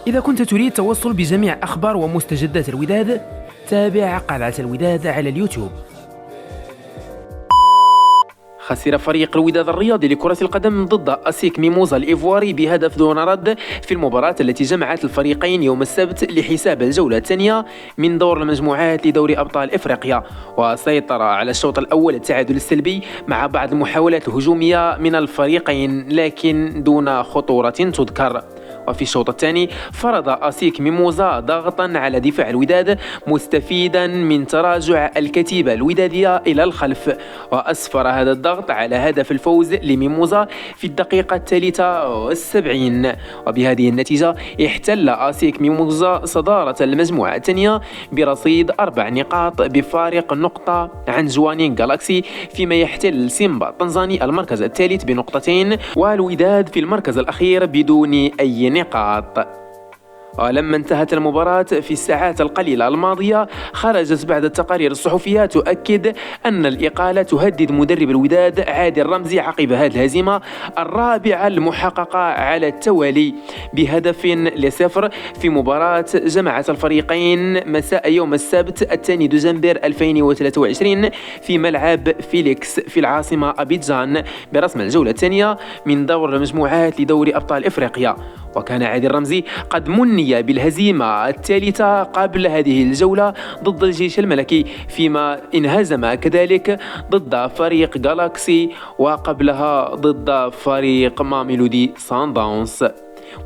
إذا كنت تريد التوصل بجميع أخبار ومستجدات الوداد، تابع قلعة الوداد على اليوتيوب. خسر فريق الوداد الرياضي لكرة القدم ضد أسيك ميموزا الإيفواري بهدف دون رد في المباراة التي جمعت الفريقين يوم السبت لحساب الجولة الثانية من دور المجموعات لدوري أبطال إفريقيا. وسيطر على الشوط الأول التعادل السلبي مع بعض المحاولات الهجومية من الفريقين لكن دون خطورة تذكر. وفي الشوط الثاني فرض أسيك ميموزا ضغطا على دفاع الوداد مستفيدا من تراجع الكتيبة الودادية إلى الخلف، وأسفر هذا الضغط على هدف الفوز لميموزا في الدقيقة 73. وبهذه النتيجة احتل أسيك ميموزا صدارة المجموعة الثانية برصيد 4 نقاط بفارق نقطة عن جوانين جالاكسي، فيما يحتل سيمبا التنزاني المركز الثالث بنقطتين، والوداد في المركز الأخير بدون أي نقاط. ولما انتهت المباراة في الساعات القليلة الماضية، خرجت بعد التقارير الصحفية تؤكد أن الإقالة تهدد مدرب الوداد عادل رمزي عقب هذه الهزيمة الرابعة المحققة على التوالي ب1-0 في مباراة جمعت الفريقين مساء يوم السبت 2 دجنبر 2023 في ملعب فيليكس في العاصمة أبيجان برسم الجولة الثانية من دور المجموعات لدوري أبطال إفريقيا. وكان عادل رمزي قد مني بالهزيمة الثالثة قبل هذه الجولة ضد الجيش الملكي، فيما انهزم كذلك ضد فريق جالاكسي وقبلها ضد فريق ماميلودي سان داونز.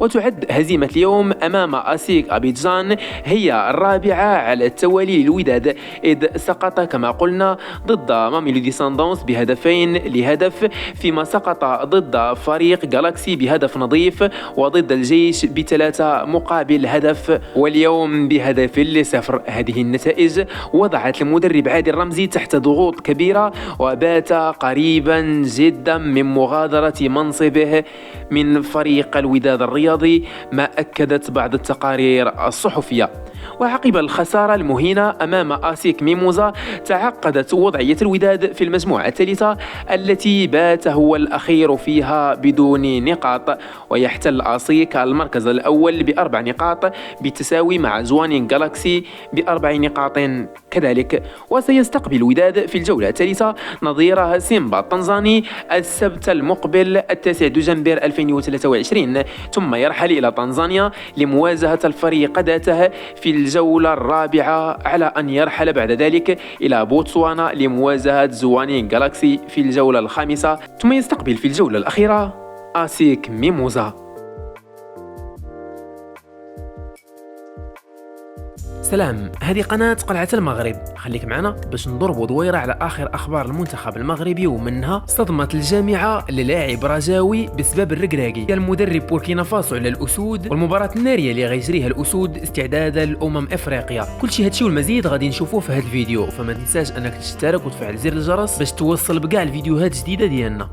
وتعد هزيمة اليوم أمام أسيك أبيجان هي الرابعة على التوالي للوداد، إذ سقط كما قلنا ضد ماميلودي سان داونز ب2-0، فيما سقط ضد فريق جالاكسي بهدف نظيف، وضد الجيش ب3 مقابل هدف، واليوم ب1-0. هذه النتائج وضعت المدرب عادل رمزي تحت ضغوط كبيرة، وبات قريبا جدا من مغادرة منصبه من فريق الوداد الرياضي، ما أكدت بعض التقارير الصحفية. وعقب الخسارة المهينة أمام أسيك ميموزا، تعقدت وضعية الوداد في المجموعة الثالثة التي بات هو الأخير فيها بدون نقاط، ويحتل أسيك المركز الأول ب4 نقاط بالتساوي مع جوانين جالاكسي ب4 نقاط كذلك. وسيستقبل الوداد في الجولة الثالثة نظيره سيمبا التنزاني السبت المقبل 9 دجنبر 2023، ثم يرحل إلى تنزانيا لمواجهة الفريق ذاته في الجولة الرابعة، على أن يرحل بعد ذلك إلى بوتسوانا لمواجهة جوانين جالاكسي في الجولة الخامسة، ثم يستقبل في الجولة الأخيرة أسيك ميموزا. سلام، هذه قناة قلعة المغرب، خليك معنا باش نضربوا دويرة على آخر أخبار المنتخب المغربي، ومنها صدمة الجامعة للاعب رجاوي بسبب الركراكي، المدرب بوركينا فاسو على الأسود، والمباراة النارية اللي غيجريها الأسود استعدادا لأمم إفريقيا. كل شيء هادشي والمزيد غادي نشوفوه في هذا الفيديو، فما تنساش أنك تشترك وتفعل زر الجرس باش توصل بكاع الفيديوهات الجديدة ديالنا.